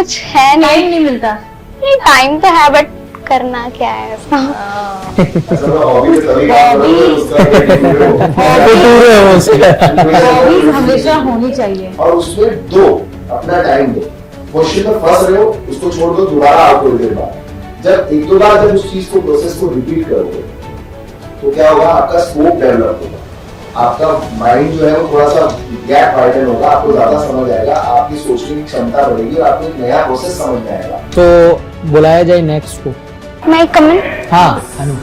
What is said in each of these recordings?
कुछ है नहीं, टाइम नहीं मिलता। नहीं टाइम तो है बट करना क्या है ऐसा। हॉबीज हमेशा होनी चाहिए और उसमें दो अपना टाइम दो। क्वेश्चन में फंस रहे हो उसको छोड़ दो, दोबारा आओ थोड़ी देर बाद। जब एक दो बार जब उस चीज को प्रोसेस को रिपीट करोगे तो क्या होगा, आपका स्कोप डेवलप होगा, आपका माइंड जो है वो थोड़ा सा गैप वाइडन होगा, आपको ज्यादा समझ आएगा, आपकी सोचने की क्षमता बढ़ेगी और आपको एक नया प्रोसेस समझ में आएगा। तो बुलाया जाए नेक्स्ट को। मैं कमन। हाँ Anu.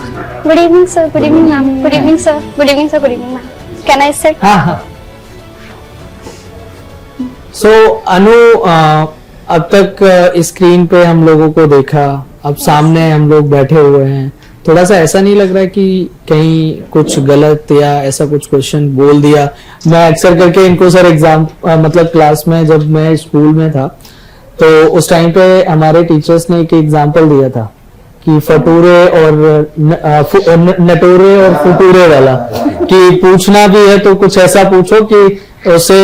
Good evening sir, good evening ma'am, good evening sir, good evening sir, good evening ma'am. Can I sit? हाँ हाँ। सो अनु, अब तक स्क्रीन पे हम लोगों को देखा, अब सामने हम लोग बैठे हुए हैं, थोड़ा सा ऐसा नहीं लग रहा है कि कहीं कुछ गलत या ऐसा कुछ क्वेश्चन बोल दिया? मैं अक्सर करके इनको सर एग्जाम मतलब क्लास में जब मैं स्कूल में था तो उस टाइम पे हमारे टीचर्स ने एक एग्जांपल दिया था कि फटूरे और नटूरे और फुटूरे वाला, कि पूछना भी है तो कुछ ऐसा पूछो कि उसे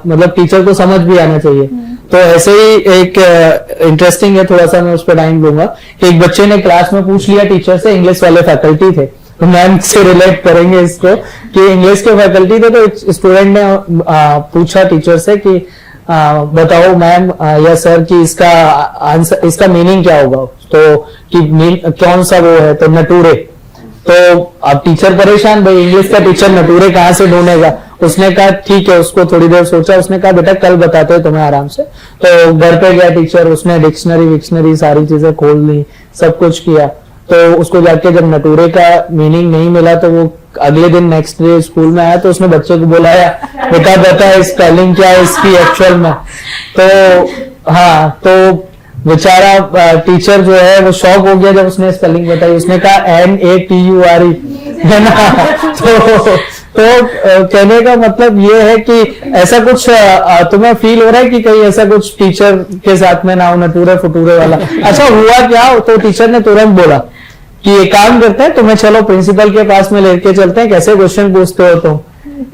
मतलब टीचर को समझ भी आना चाहिए। तो ऐसे ही एक इंटरेस्टिंग है, थोड़ा सा मैं उस पर टाइम दूंगा। एक बच्चे ने क्लास में पूछ लिया टीचर से, इंग्लिश वाले फैकल्टी थे, तो मैम से रिलेट करेंगे इसको कि इंग्लिश के फैकल्टी थे, तो स्टूडेंट ने पूछा टीचर से कि बताओ मैम या सर कि इसका आंसर, इसका मीनिंग क्या होगा? तो कि कौन सा वो है, तो नटूरे। तो अब टीचर परेशान, भाई इंग्लिश का टीचर नटूरे कहाँ से ढूंढेगा? उसने कहा ठीक है, उसको थोड़ी देर सोचा, उसने कहा बेटा कल बताते हैं तुम्हें आराम से। तो घर पे गया टीचर, उसने डिक्शनरी सारी चीजें खोल ली, सब कुछ किया। तो उसको जाके जब नटूरे का मीनिंग नहीं मिला तो वो अगले दिन नेक्स्ट डे स्कूल में आया, तो उसने बच्चे को बुलाया, बेटा बता स्पेलिंग क्या है इसकी एक्चुअल में। तो हाँ, तो बेचारा टीचर जो है वो शॉक हो गया जब उसने स्पेलिंग बताई। उसने कहा NATURE, है ना। तो कहने का मतलब ये है कि ऐसा कुछ तुम्हें फील हो रहा है कि कहीं ऐसा कुछ टीचर के साथ में ना हो, नटूरे फटूरे वाला? अच्छा हुआ क्या? तो टीचर ने तुरंत बोला कि ये काम करते हैं, तुम्हें चलो प्रिंसिपल के पास में लेके चलते हैं, कैसे क्वेश्चन पूछते हो तुम?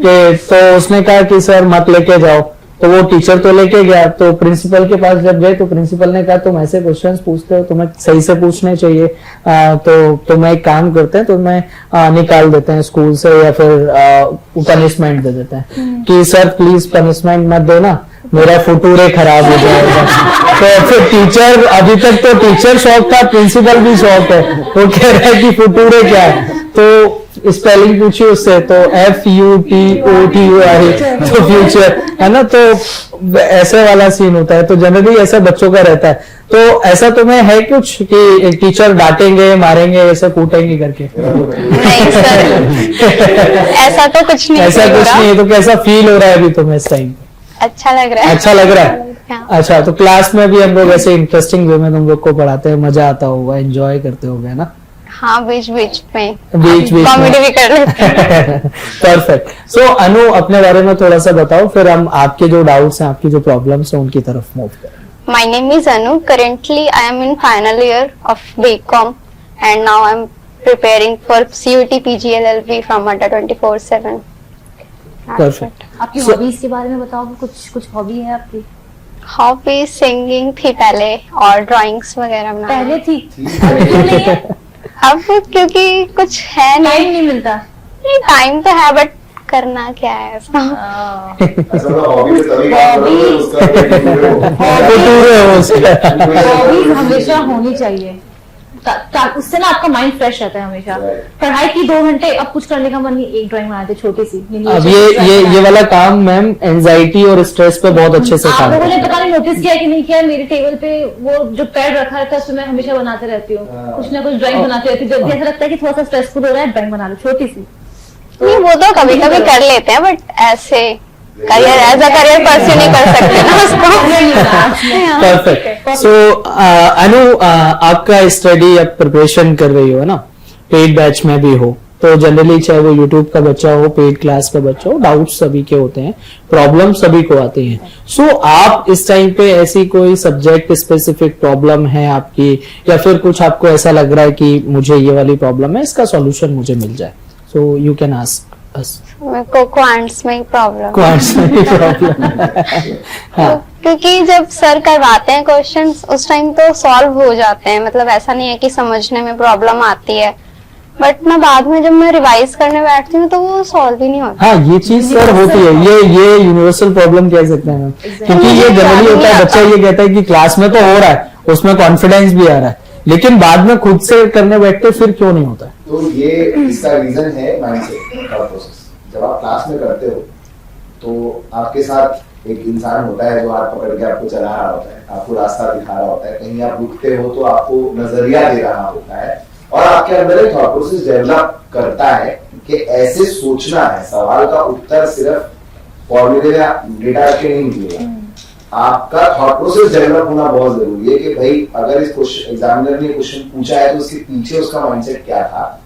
तो उसने कहा कि सर मत लेके जाओ। तो वो टीचर तो लेके गया, तो प्रिंसिपल के पास जब गए तो प्रिंसिपल ने कहा तुम ऐसे क्वेश्चंस पूछते हो, तुम्हें सही से पूछने चाहिए, तो तुम्हें एक काम करते हैं, तुम्हें निकाल देते हैं स्कूल से या फिर पनिशमेंट दे देते हैं कि सर प्लीज पनिशमेंट मत देना, मेरा फुटूरे खराब हो जाएगा। तो फिर टीचर, अभी तक तो टीचर शौक था, प्रिंसिपल भी शौक है, वो कह रहा है कि फुटूरे क्या है। तो स्पेलिंग पूछी उससे, तो FUTORE, तो फ्यूचर है ना। तो ऐसे वाला सीन होता है, तो जनरली ऐसा बच्चों का रहता है। तो ऐसा तुम्हें है कुछ कि टीचर डांटेंगे, मारेंगे, ऐसे कूटेंगे करके? नहीं सर, ऐसा तो कुछ नहीं। ऐसा कुछ नहीं है। तो कैसा फील हो रहा है अभी तुम्हें इस टाइम? अच्छा लग रहा है। अच्छा लग रहा है। हाँ। अच्छा, तो क्लास में भी हम लोग ऐसे इंटरेस्टिंग वे में तुम लोग को पढ़ाते हैं, मजा आता होगा, एंजॉय करते होगे ना? हाँ, बीच बीच में कॉमेडी भी कर लेते हैं। परफेक्ट। सो अनु, अपने बारे में थोड़ा सा बताओ, फिर हम आपके जो डाउट्स हैं, आपकी जो प्रॉब्लम्स हैं, उनकी तरफ मूव करें। My name is Anu. Currently, I am in final year of BCom, and now I am preparing for CUT PG LLB from Adda 24/7. Perfect. आपकी So- हॉबीज के बारे में बताओ, कुछ हॉबी है आपकी? हॉबी सिंगिंग थी पहले, और ड्राइंग्स वगैरह बनाना। पहले थी, अब क्यों नहीं है? अब क्योंकि कुछ है नहीं, टाइम नहीं मिलता। नहीं टाइम तो है बट करना क्या है ऐसा। हॉबीज हमेशा होनी चाहिए, उससे ना आपका माइंड फ्रेश रहता है हमेशा। पढ़ाई की 2 घंटे, अब कुछ करने का मन नहीं, एक ड्राइंग बनाते छोटी सी। अब ये वाला काम मैम एंजाइटी और स्ट्रेस पे बहुत अच्छे से आप काम लोगों ने करता पता नहीं नोटिस किया कि नहीं किया, मेरे टेबल पे वो जो पैड रखा रहता है उसमें मैं हमेशा बनाते रहती हूँ, कुछ ना कुछ ड्राइंग बनाती रहती हूँ। जब भी ऐसा लगता है कि थोड़ा सा स्ट्रेसफुल हो रहा है, ड्राइंग बना लो छोटी सी। नहीं, वो तो कभी कभी कर लेते हैं, बट ऐसे career as a career pursue नहीं कर सकते ना उसको। परफेक्ट। सो अनु, आपका स्टडी अब प्रिपरेशन कर रही हो ना, पेड बैच में भी हो, तो जनरली चाहे वो यूट्यूब का बच्चा हो, पेड क्लास का बच्चा हो, डाउट्स सभी के होते हैं, प्रॉब्लम सभी को आती हैं। सो आप इस टाइम पे ऐसी कोई सब्जेक्ट स्पेसिफिक प्रॉब्लम है आपकी, या फिर कुछ आपको ऐसा लग रहा है कि मुझे ये वाली प्रॉब्लम है, इसका सॉल्यूशन मुझे मिल जाए, सो यू कैन आस्क। बस मेरे को क्वांट्स में ही प्रॉब्लम क्वांट्स में प्रॉब्लम हाँ क्योंकि जब सर करवाते हैं क्वेश्चंस उस टाइम तो सॉल्व हो जाते हैं, मतलब ऐसा नहीं है कि समझने में प्रॉब्लम आती है, बट ना बाद में जब मैं रिवाइज करने बैठती हूँ तो वो सॉल्व ही नहीं होता। हाँ ये चीज सर होती है, ये यूनिवर्सल प्रॉब्लम कह सकते हैं हम। क्योंकि ये जनरली होता है, बच्चा ये कहता है कि क्लास में तो हो रहा है, उसमें कॉन्फिडेंस भी आ रहा है, लेकिन बाद में खुद से करने बैठते फिर क्यों नहीं होता है? तो ये इसका रीजन है माइंडसेट का प्रोसेस। जब आप क्लास में करते हो तो आपके साथ एक इंसान होता है जो हाथ पकड़ के आपको चला रहा होता है, आपको रास्ता दिखा रहा होता है, कहीं आप रुकते हो तो आपको नजरिया दे रहा होता है, और आपके अंदर एक थॉट प्रोसेस डेवलप करता है कि ऐसे सोचना है, सवाल का उत्तर सिर्फ फॉर्मूले या डेटा के नहीं निकलेगा। आपका थॉट प्रोसेस डेवलप होना बहुत जरूरी है कि भाई अगर इस क्वेश्चन एग्जामिनर ने क्वेश्चन पूछा है तो उसके पीछे उसका माइंडसेट क्या था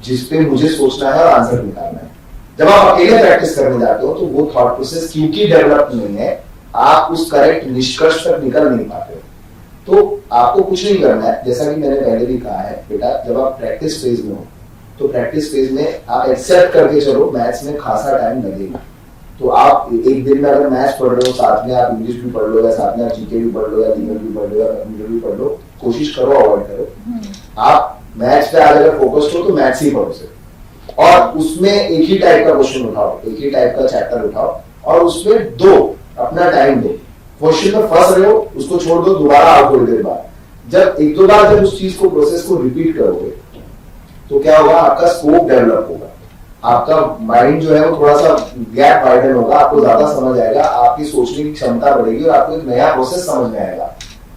जिसपे मुझे सोचना है और आंसर निकालना है। जब आप अकेले प्रैक्टिस करने जाते हो तो वो थॉट प्रोसेस क्योंकि डेवलप नहीं है, आप उस करेक्ट निष्कर्ष तक निकल नहीं पाते हो। तो आपको कुछ नहीं करना है, जैसा कि मैंने पहले भी कहा है बेटा, जब आप प्रैक्टिस फेज में हो तो प्रैक्टिस फेज में आप एक्सेप्ट करके चलो मैथ्स में खासा टाइम लगेगा। तो आप एक दिन में अगर मैथ्स पढ़ रहे हो, साथ में आप इंग्लिश भी पढ़ लो, या साथ में आप जीके भी पढ़ लो, या लीगल भी पढ़ लो, या कंप्यूटर भी पढ़ लो, कोशिश करो अवॉइड करो। आप मैथ्स पे आज अगर फोकस्ड हो तो मैथ्स ही पढ़ो सिर्फ, और उसमें एक ही टाइप का क्वेश्चन उठाओ, एक ही टाइप का चैप्टर उठाओ, और उसमें दो अपना टाइम दो। क्वेश्चन में फंस रहे हो उसको छोड़ दो, दोबारा आओ थोड़ी देर बाद। जब एक दो बार जब उस चीज को प्रोसेस को रिपीट करोगे तो क्या होगा, आपका स्कोप डेवलप होगा, आपका माइंड जो है वो थोड़ा सा गैप वाइडन होगा, आपको ज्यादा समझ आएगा, आपकी सोचने की क्षमता बढ़ेगी और आपको एक नया प्रोसेस समझ में आएगा।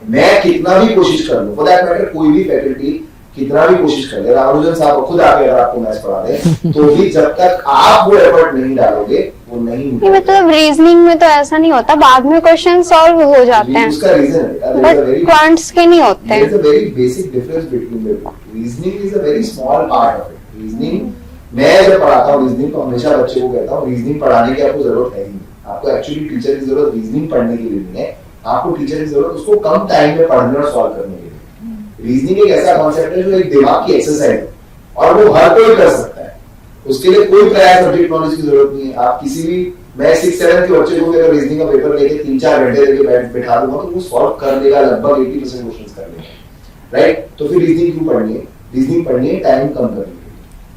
मैं कितना भी कोशिश कर लूं, फॉर दैट मैटर कोई भी फैकल्टी कितना भी कोशिश कर ले, रामानुजन साहब खुद आके अगर आपको मैथ्स पढ़ा दे तो भी जब तक आप वो एफर्ट नहीं डालोगे वो नहीं मतलब रीजनिंग में तो ऐसा नहीं होता, बाद में क्वेश्चन सॉल्व हो जाते हैं, उसका रीजन है बट क्वांट्स के नहीं होते हैं। There is a very basic difference between the two. Reasoning is a very small part of it. Reasoning, मैं जब पढ़ाता हूँ रीजनिंग तो हमेशा बच्चे को कहता हूँ रीजनिंग पढ़ाने की आपको जरूरत है ही नहीं। आपको एक्चुअली टीचर की जरूरत रीजनिंग पढ़ने के लिए नहीं है, आपको टीचर की जरूरत उसको कम टाइम में पढ़ने और सॉल्व करने के लिए। रीजनिंग एक ऐसा कॉन्सेप्ट है जो एक दिमाग की एक्सरसाइज है और वो हर कोई कर सकता है, उसके लिए कोई प्रायर सब्जेक्ट नॉलेज की जरूरत नहीं है। आप किसी भी, मैं 6-7 के बच्चे को अगर रीजनिंग का पेपर लेके 3-4 घंटे लेके बैठा दूंगा तो वो सॉल्व कर लेगा, लगभग 80% क्वेश्चंस कर लेगा, राइट। तो फिर रीजनिंग क्यों पढ़नी है? रीजनिंग पढ़नी है टाइम कम करने के लिए,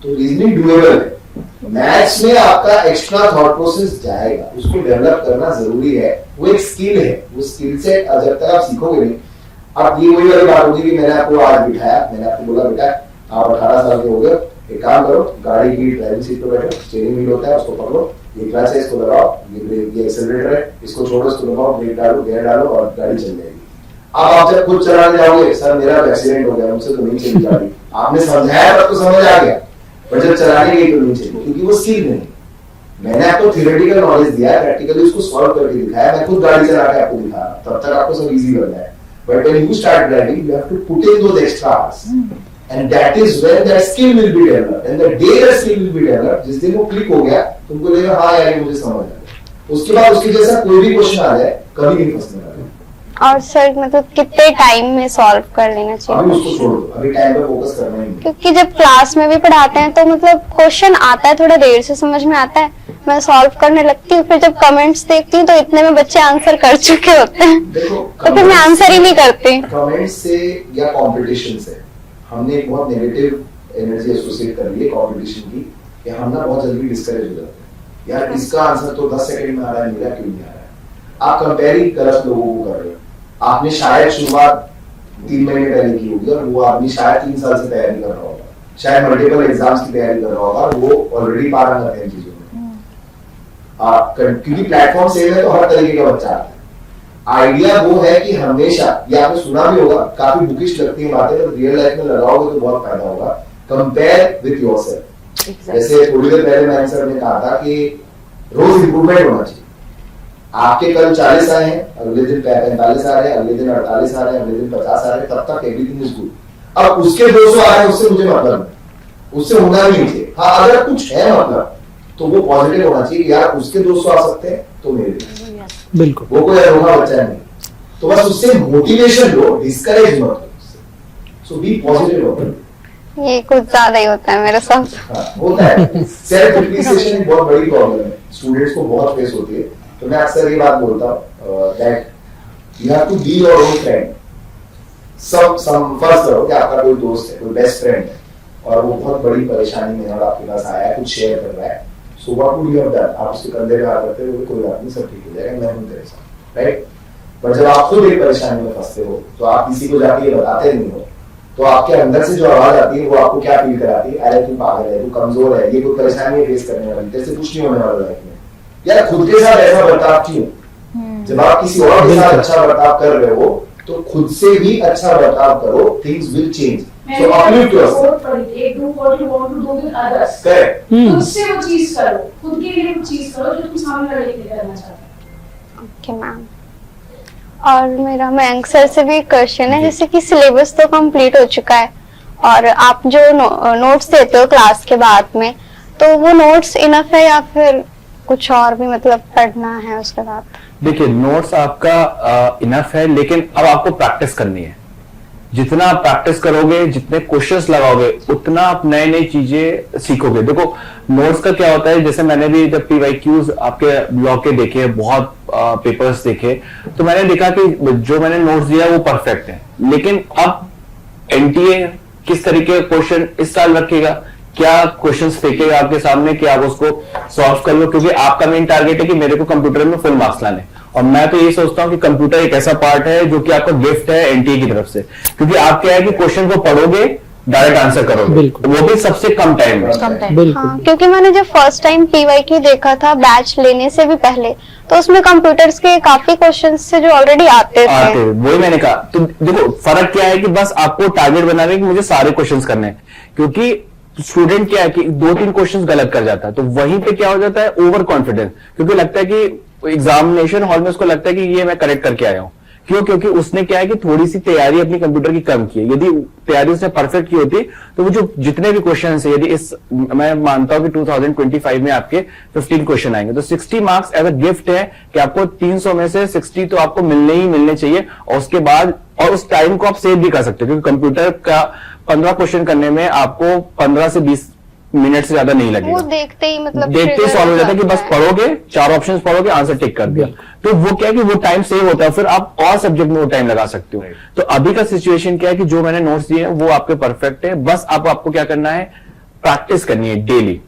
तो रीजनिंग डुएबल है। मैथ्स में आपका एक्स्ट्रा थॉट प्रोसेस जाएगा, उसको डेवलप करना जरूरी है, वो एक स्किल है, वो स्किल सेट जब तक आप सीखोगे नहीं। अब ये वही वाली बात होगी कि मैंने आपको आज बिठाया, मैंने आपको बोला बेटा आप 18 साल के हो गए, एक काम करो, गाड़ी की ड्राइविंग सीट पे बैठो, स्टीयरिंग व्हील होता है उसको पकड़ो, ये क्लच है इसको लगाओ, ये ब्रेक, ये एक्सेलरेटर है इसको छोड़ो, इसको दबाओ, ब्रेक डालो, गियर डालो और गाड़ी चल जाएगी। अब आप जब खुद चलाने जाओगे, सर मेरा एक्सीडेंट हो गया, मुझसे तो नहीं चली गाड़ी, आपने समझाया तब तो समझ आ गया, पर जब चलाने गई तो नहीं चली, क्योंकि वो स्किल नहीं। मैंने आपको थियोरेटिकल नॉलेज दिया है, प्रैक्टिकली उसको सॉल्व करके दिखाया, मैं खुद गाड़ी चला के आपको दिखा रहा, तब तक आपको सब इजी लग रहा है। But when you start driving, you have to put in those extra hours, and that is when that skill will be developed. And the day that skill will be developed, जिस दिन वो click हो गया, तुमको लगेगा हाँ यार ये मुझे समझ आ गया। उसके बाद उसके जैसा कोई भी क्वेश्चन आ जाए, कभी नहीं फंसने वाला। और सर मतलब कितने टाइम में सॉल्व कर लेना चाहिए? अभी उसको छोड़ दो, अभी टाइम पे फोकस करना ही नहीं। क्योंकि जब क्लास में भी पढ़ाते हैं तो मतलब क्वेश्चन आता है, थोड़ा देर से समझ में आता है, मैं सॉल्व करने लगती हूँ, फिर जब कमेंट्स देखती हूँ तो इतने में बच्चे आंसर कर चुके होते हैं, तो फिर मैं आंसर ही नहीं करती। कमेंट्स से या कंपटीशन से हमने एक बहुत नेगेटिव एनर्जी एसोसिएट कर ली है कंपटीशन की, कि हम ना बहुत जल्दी डिस्करेज हो जाते हैं, यार इसका आंसर तो 10 सेकंड में आ रहा है, मेरा क्यों नहीं आ रहा है। आप कंपेयरिंग गलत लोगों को कर रहे हो। आपने शायद शुरुआत 3 महीने पहले की होगी और वो आदमी शायद 3 साल से तैयारी कर रहा होगा, शायद मल्टीपल एग्जाम्स की तैयारी कर रहा होगा, वो ऑलरेडी पारंगत है इन चीजों में। क्योंकि प्लेटफॉर्म सेम है तो हर तरीके का बच्चा आता है। आइडिया वो है कि हमेशा, ये आपने सुना भी होगा, काफी बुकिश लगती है बातें, तो रियल लाइफ में लगाओगे तो बहुत फायदा होगा। Compare with yourself. जैसे थोड़ी देर पहले मैंने सर ने कहा था कि रोज इंप्रूवमेंट होना चाहिए। आपके कल 40 आए हैं, अगले दिन 45 आ रहे हैं, अगले दिन 48 आ रहे हैं, अगले दिन 50 आ रहे हैं, तब तक एवरीथिंग इज गुड। अब उसके 200 आ रहे हैं, उससे मुझे मतलब नहीं, उससे होना भी नहीं चाहिए। हाँ अगर कुछ है मतलब तो वो पॉजिटिव होना चाहिए कि यार उसके 200 आ सकते हैं तो मेरे लिए बिल्कुल, वो कोई अनोखा बच्चा नहीं। तो बस उससे मोटिवेशन लो, डिस्करेज मत हो उससे। सो बी पॉजिटिव। ये कुछ ज्यादा ही होता है मेरे साथ। हाँ, होता है। सेल्फ डिप्रिसिएशन एक बहुत बड़ी प्रॉब्लम है, स्टूडेंट्स को बहुत फेस होती है। तो मैं अक्सर ये बात बोलता हूँ that you have to be your own friend. सम फर्स्ट करो कि आपका कोई दोस्त है, कोई बेस्ट फ्रेंड है और वो बहुत बड़ी परेशानी में और आपके पास आया है, कुछ शेयर कर रहा है, so what would you have done? आप उसके कंधे पे हाथ रखते हो, कोई बात नहीं, सब ठीक हो जाएगा, मैं हूं तेरे साथ, राइट? पर जब आप खुद एक परेशानी में फंसते हो तो आप किसी को जाके ये बताते नहीं हो, तो आपके अंदर से जो आवाज आती है वो आपको क्या फील कराती है? अरे तू पागल है, तू कमजोर है, ये कोई परेशानी फेस करने वाली, तेरे से कुछ नहीं होने वाला लाइफ में। यार खुद के साथ ऐसा बर्ताव क्यों? जब आप किसी और के साथ अच्छा बर्ताव कर रहे हो तो खुद से भी अच्छा बर्ताव करो, things will change. So uplift yourself. Correct. खुद से वो चीज करो, खुद के लिए वो चीज करो जो तुम सामने वाले के लिए करना चाहते हो। Okay ma'am. और मेरा मयंक सर से भी क्वेश्चन है, जैसे कि सिलेबस तो कंप्लीट हो चुका है और आप जो नोट्स देते हो क्लास के बाद में, तो वो नोट्स इनफ है या फिर कुछ और भी मतलब पढ़ना है उसके बाद? देखिए, नोट्स आपका इनफ है, लेकिन अब आपको प्रैक्टिस करनी है। जितना आप प्रैक्टिस करोगे, जितने क्वेश्चंस लगाओगे, उतना आप नई नई चीजें सीखोगे। देखो, नोट्स का क्या होता है, जैसे मैंने भी जब PYQs आपके ब्लॉग के देखे, बहुत पेपर्स देखे, तो मैंने देखा कि जो मैंने नोट्स दिया वो परफेक्ट है। लेकिन अब NTA किस तरीके का क्वेश्चन इस साल रखेगा, क्या क्वेश्चंस फेंकेगा आपके सामने कि आप उसको सॉल्व कर लो, क्योंकि आपका मेन टारगेट है कि मेरे को कंप्यूटर में फुल मार्क्स लाने। और मैं तो यही सोचता हूं कि कंप्यूटर एक ऐसा पार्ट है जो कि आपका गिफ्ट है NTA की तरफ से, क्योंकि आप क्या है कि क्वेश्चन को पढ़ोगे, डायरेक्ट आंसर करोगे, वो भी सबसे कम टाइम में। हाँ, क्योंकि मैंने जब फर्स्ट टाइम PYQ देखा था बैच लेने से भी पहले, तो उसमें कंप्यूटर्स के काफी क्वेश्चंस थे जो ऑलरेडी आते थे। वही मैंने कहा। तो देखो, फर्क क्या है कि बस आपको टारगेट बनाना है कि मुझे सारे क्वेश्चंस करने हैं, क्योंकि स्टूडेंट क्या है कि 2-3 क्वेश्चंस गलत कर जाता है, तो वहीं पे क्या हो जाता है, ओवर कॉन्फिडेंस, क्योंकि लगता है कि एग्जामिनेशन हॉल में उसको लगता है कि ये मैं करेक्ट करके आया हूं। क्यों? क्योंकि उसने क्या है कि थोड़ी सी तैयारी अपनी कंप्यूटर की कम की है। यदि तैयारी उसने परफेक्ट की होती तो वो जो जितने भी क्वेश्चन है, यदि मैं मानता हूं कि 2025 में आपके 15 क्वेश्चन आएंगे, तो 60 मार्क्स एज अ गिफ्ट है कि आपको 300 में से 60 तो आपको मिलने ही मिलने चाहिए। और उसके बाद और उस टाइम को आप सेव भी कर सकते हो, क्योंकि कंप्यूटर का 15 क्वेश्चन करने में आपको 15 से 20 मिनट से ज्यादा नहीं लगेगा। वो देखते ही मतलब देखते ही सॉल्व हो जाता है कि बस पढ़ोगे, 4 ऑप्शंस पढ़ोगे, आंसर टिक कर दिया। तो वो क्या है कि वो टाइम सेव होता है, फिर आप और सब्जेक्ट में वो टाइम लगा सकते हो। तो अभी का सिचुएशन क्या है कि जो मैंने नोट्स दिए हैं वो आपके परफेक्ट है, बस आपको क्या करना है, प्रैक्टिस करनी है डेली।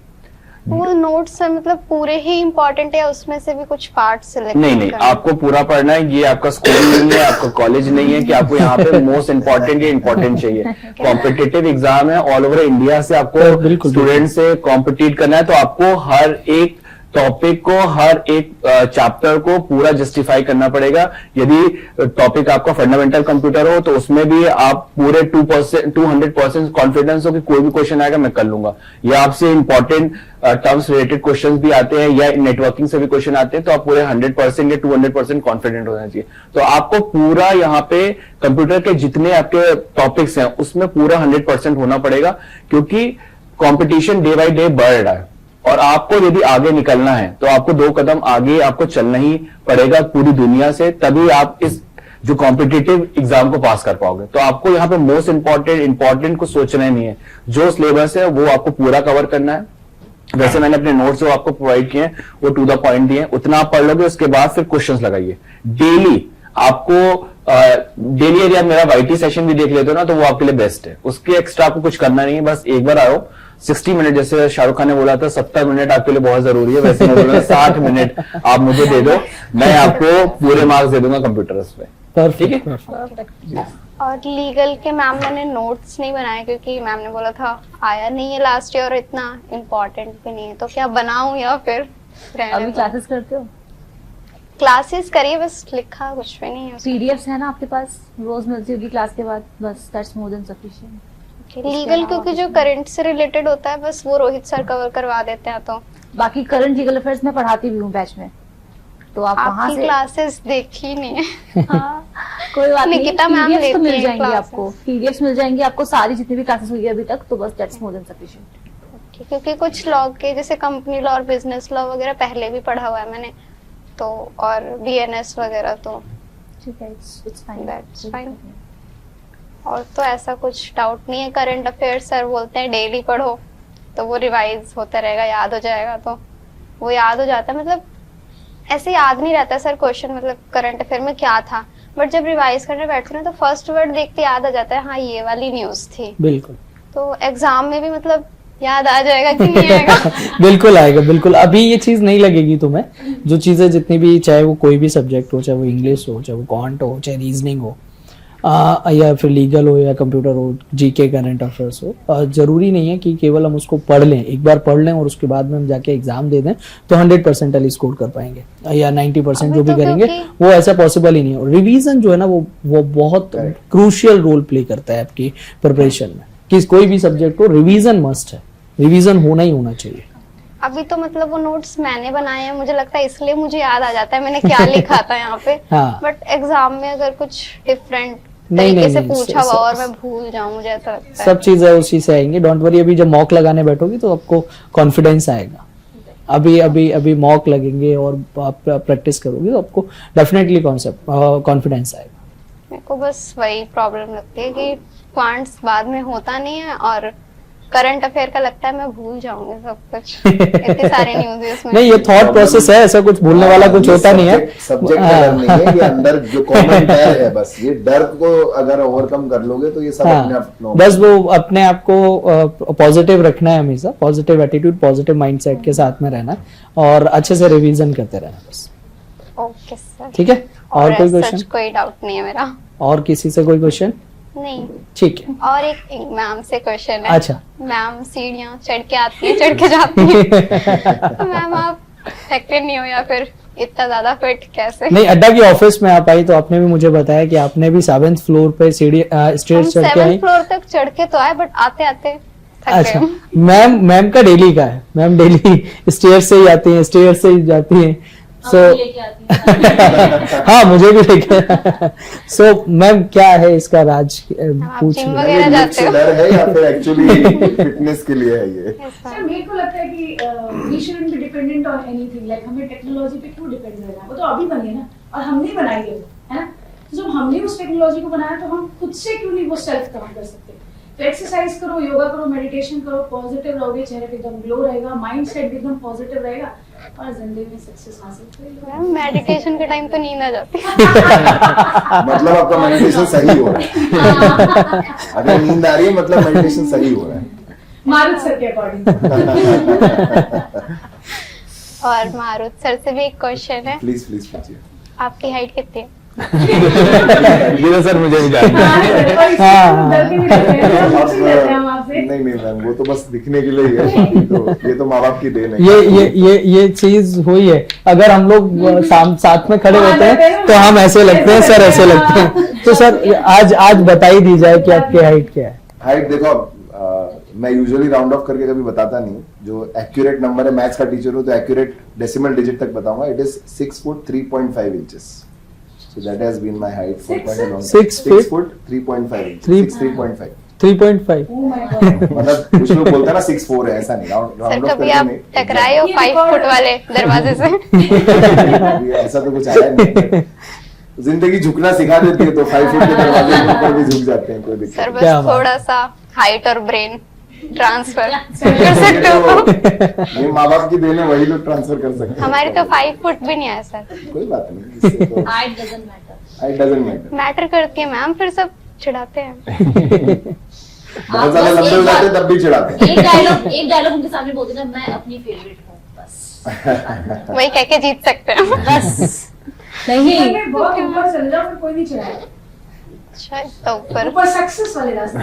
वो नोट्स है मतलब पूरे ही इंपॉर्टेंट है, उसमें से भी कुछ पार्ट सिलेक्ट नहीं, आपको पूरा पढ़ना है। ये आपका स्कूल नहीं है, आपका कॉलेज नहीं है कि आपको यहाँ पे मोस्ट इंपॉर्टेंट या इंपॉर्टेंट चाहिए। कॉम्पिटिटिव एग्जाम है, ऑल ओवर इंडिया से आपको स्टूडेंट से कॉम्पिटिट करना है, तो आपको हर एक टॉपिक को, हर एक चैप्टर को पूरा जस्टिफाई करना पड़ेगा। यदि टॉपिक आपका फंडामेंटल कंप्यूटर हो तो उसमें भी आप पूरे 200% कॉन्फिडेंस हो कि कोई भी क्वेश्चन आएगा मैं कर लूंगा। या आपसे इंपॉर्टेंट टर्म्स रिलेटेड क्वेश्चंस भी आते हैं या नेटवर्किंग से भी क्वेश्चन आते हैं, तो आप पूरे 100% या 200% कॉन्फिडेंट होना चाहिए। तो आपको पूरा यहाँ पे कंप्यूटर के जितने आपके टॉपिक्स हैं उसमें पूरा 100% होना पड़ेगा, क्योंकि कॉम्पिटिशन डे बाई डे बढ़ रहा है। और आपको यदि आगे निकलना है तो आपको 2 कदम आगे आपको चलना ही पड़ेगा पूरी दुनिया से, तभी आप इस जो कॉम्पिटिटिव एग्जाम को पास कर पाओगे। तो आपको यहाँ पे मोस्ट इंपॉर्टेंट को सोचना ही नहीं है, जो सिलेबस है वो आपको पूरा कवर करना है। वैसे मैंने अपने नोट्स जो आपको प्रोवाइड किए हैं वो टू द पॉइंट दिए, उतना आप पढ़ लोगे, उसके बाद फिर क्वेश्चंस लगाइए डेली। आपको डेली यदि आप मेरा YT सेशन भी देख लेते हो ना, तो वो आपके लिए बेस्ट है। उसके एक्स्ट्रा आपको कुछ करना नहीं है, बस एक बार आओ। 60 मिनट, जैसे शाहरुख खान ने बोला था 70 मिनट आपके लिए बहुत जरूरी है, वैसे मैं बोल रहा हूं 60 मिनट आप मुझे दे दो, मैं आपको पूरे मार्क्स दे दूंगा कंप्यूटर पे। ठीक है। और लीगल के मैम मैंने नोट्स नहीं बनाए, क्योंकि मैम ने बोला था आया नहीं है लास्ट ईयर और इतना इम्पोर्टेंट भी नहीं है, तो क्या बनाऊं या फिर अभी क्लासेस करते हो? क्लासेस करिए, बस लिखा कुछ भी नहीं है। पीडीएफ्स है ना आपके पास, रोज मिलती होगी क्लास के बाद, बस that's more than sufficient. Legal क्योंकि जो करंट से रिलेटेड होता है बस वो रोहित सर कवर करवा देते हैं। तो बाकी करंट लीगल अफेयर्स में पढ़ाती भी हूँ बैच में, तो आप वहां से क्लासेस देखी नहीं है। हाँ, कोई बात नहीं, निकिता मैम पीडीएफ्स तो मिल लेती हैं जाएंगी classes। आपको, पीडीएफ्स मिल जाएंगी आपको सारी जितनी भी क्लासेस हुई है अभी तक, तो बस दैट्स मोर देन सफिशिएंट। क्योंकि कुछ लॉ के जैसे कंपनी लॉ और बिजनेस लॉ वगैरह पहले भी पढ़ा हुआ है मैंने, तो और BNS वगैरह, तो ठीक है, इट्स फाइन, दैट्स फाइन। और तो ऐसा कुछ डाउट नहीं है। करंट अफेयर्स सर बोलते हैं डेली पढ़ो, तो वो रिवाइज होता रहेगा, याद हो जाएगा, तो वो याद हो जाता है। मतलब ऐसे याद नहीं रहता सर क्वेश्चन, मतलब करंट अफेयर में क्या था, बट जब रिवाइज करने बैठते हैं तो फर्स्ट वर्ड देखते याद आ जाता है, हाँ ये वाली न्यूज थी। बिल्कुल। तो एग्जाम में भी मतलब याद आ जाएगा कि नहीं आएगा? बिल्कुल आएगा, बिल्कुल। अभी ये चीज नहीं लगेगी तुम्हें, जो चीजें जितनी भी, चाहे वो कोई भी सब्जेक्ट हो, चाहे वो इंग्लिश हो, चाहे वो क्वांट हो, चाहे रीजनिंग हो, या फिर लीगल हो, या कंप्यूटर हो, जीके, करंट अफेयर्स हो, जरूरी नहीं है कि केवल हम उसको पढ़ लें, एक बार पढ़ लें और उसके बाद में हम जाके एग्जाम दे दें तो 100% वाली स्कोर कर पाएंगे, या 90% जो भी करेंगे वो ऐसा पॉसिबल ही नहीं है। रिवीजन जो है ना वो बहुत क्रूशियल रोल प्ले करता है आपकी प्रिपरेशन में, कि कोई भी सब्जेक्ट को रिवीजन मस्ट है, रिवीजन होना ही होना चाहिए। अभी तो मतलब वो नोट्स मैंने बनाए हैं, मुझे लगता है इसलिए मुझे याद आ जाता है मैंने क्या लिखा था यहाँ पे। हाँ। बट एग्जाम में अगर कुछ डिफरेंट नहीं, तरीके से नहीं, पूछा हुआ और मैं भूल जाऊं, मुझे ऐसा लगता है। सब चीजें उसी से आएंगी, डोंट वरी। अभी जब मॉक लगाने बैठोगी तो आपको कॉन्फिडेंस आएगा। अभी मॉक लगेंगे और आप प्रैक्टिस करोगे तो आपको डेफिनेटली कॉन्फिडेंस आएगा। मेरे को बस वही प्रॉब्लम लगती है कि क्वांट्स बाद में होता नहीं है, और करंट अफेयर का लगता है मैं भूल जाऊंगी सब कुछ, इतने सारे न्यूज़ में। नहीं, ये थॉट प्रोसेस है, ऐसा कुछ भूलने वाला कुछ होता नहीं है। सब्जेक्ट का डर नहीं है, ये अंदर जो कॉमन डर है, बस ये डर को अगर ओवरकम कर लोगे तो ये सब अपने आप normal बस वो अपने आप को पॉजिटिव रखना है, हमेशा पॉजिटिव एटीट्यूड, पॉजिटिव माइंडसेट के साथ में रहना और अच्छे से रिवीजन करते रहना बस। ओके सर, ठीक है। और कोई सच क्वेश्चन? कोई डाउट नहीं है मेरा। और किसी से कोई क्वेश्चन? नहीं। ठीक है। और एक मैम से क्वेश्चन है। अच्छा। मैम सीढ़ियाँ चढ़ के आती है, चढ़ के जाती है, तो मैम आप एक्टिव नहीं हो या फिर इतना ज्यादा फिट कैसे? नहीं, अड्डा की ऑफिस में आप आई तो आपने भी मुझे बताया कि आपने भी 7th फ्लोर पे सीढ़ी स्टेयर्स चढ़ के आई। 7th फ्लोर तक चढ़ के तो आए, बट आते आते थक अच्छा, गए। मैम का डेली का है, मैम डेली स्टेयर से ही आती हैं, स्टेयर से ही जाती हैं। सो हाँ, मुझे भी लेके। सो मैम क्या है इसका राज, पूछ जिम है। वगैरह ये जाते मुझसे हो? डर है या फिर एक्चुअली फिटनेस के लिए है ये? सर मेरे को लगता है कि we shouldn't be dependent on anything, like हमें टेक्नोलॉजी पे क्यों डिपेंड रहना है? वो तो अभी बनी है ना, और हमने बनाई है ना। तो जब हमने उस टेक्नोलॉजी को बनाया तो हम खुद से क्यों नहीं वो सेल्फ काम कर सकते? तो एक्सरसाइज करो, योगा करो, मेडिटेशन करो, पॉजिटिव रहोगे, चेहरे पे एकदम ग्लो रहेगा, माइंड सेट भी एकदम पॉजिटिव रहेगा और जिंदगी में सक्सेस हासिल करेंगे। मैम मेडिटेशन के टाइम तो नींद आ जाती है। मतलब आपका मेडिटेशन सही हो रहा है। अगर नींद आ रही है मतलब मेडिटेशन सही हो रहा है। मारुत सर के अकॉर्डिंग। और मारुत सर से भी एक क्वेश्चन है, प्लीज प्लीज पूछिए। आपकी हाइट कितनी है? ये तो सर मुझे भी जानना है। नहीं मैम, वो तो बस दिखने के लिए ही है, तो ये तो माँ बाप की देन है। ये चीज हुई है। अगर हम लोग साथ में खड़े होते हैं तो हम ऐसे लगते हैं, सर ऐसे लगते हैं। तो सर आज बता ही दी जाए कि आपकी हाइट क्या है? हाइट देखो, मैं यूजुअली राउंड ऑफ करके कभी बताता नहीं, जो एक्यूरेट नंबर है, मैथ्स का टीचर हूँ तो एक्यूरेट डेसिमल डिजिट तक बताऊंगा। It is 6 foot 3.5 inches. So that has been my height for quite a long time. 6 foot 3.5 inches. 3.5. 3.5। Oh my God. मतलब कुछ लोग बोलते हैं ना 6'4" है, ऐसा नहीं, राउंड सर ऑफ कभी करके आप नहीं। टकराए हो 5 फुट वाले दरवाजे से? अभी ऐसा तो कुछ आया नहीं। जिंदगी झुकना सिखा देती है तो 5 फुट के दरवाजे के ऊपर भी झुक जाते हैं, कोई दिक्कत सर नहीं। बस थोड़ा सा हाइट और ब्रेन ट्रांसफर कर सकते हो? ये माँ बाप की देन है, वही लोग ट्रांसफर कर सकते हैं। हमारी तो 5 फुट भी नहीं है सर। कोई बात नहीं, इससे तो height doesn't matter. Height doesn't matter. Matter करती है मैम, फिर सब चिढ़ाते हैं। बहुत ज्यादा लंबे हो जाते हैं तब भी चिढ़ाते हैं। एक डायलॉग उनके सामने बोलते ना, मैं अपनी फेवरेट हूँ, बस वही कह के जीत सकते हैं। बस नहीं मैं बहुत ऊपर चल जाऊं, फिर कोई नहीं चढ़ाएगा। अच्छा, तो ऊपर ऊपर सक्सेस वाले रास्ते।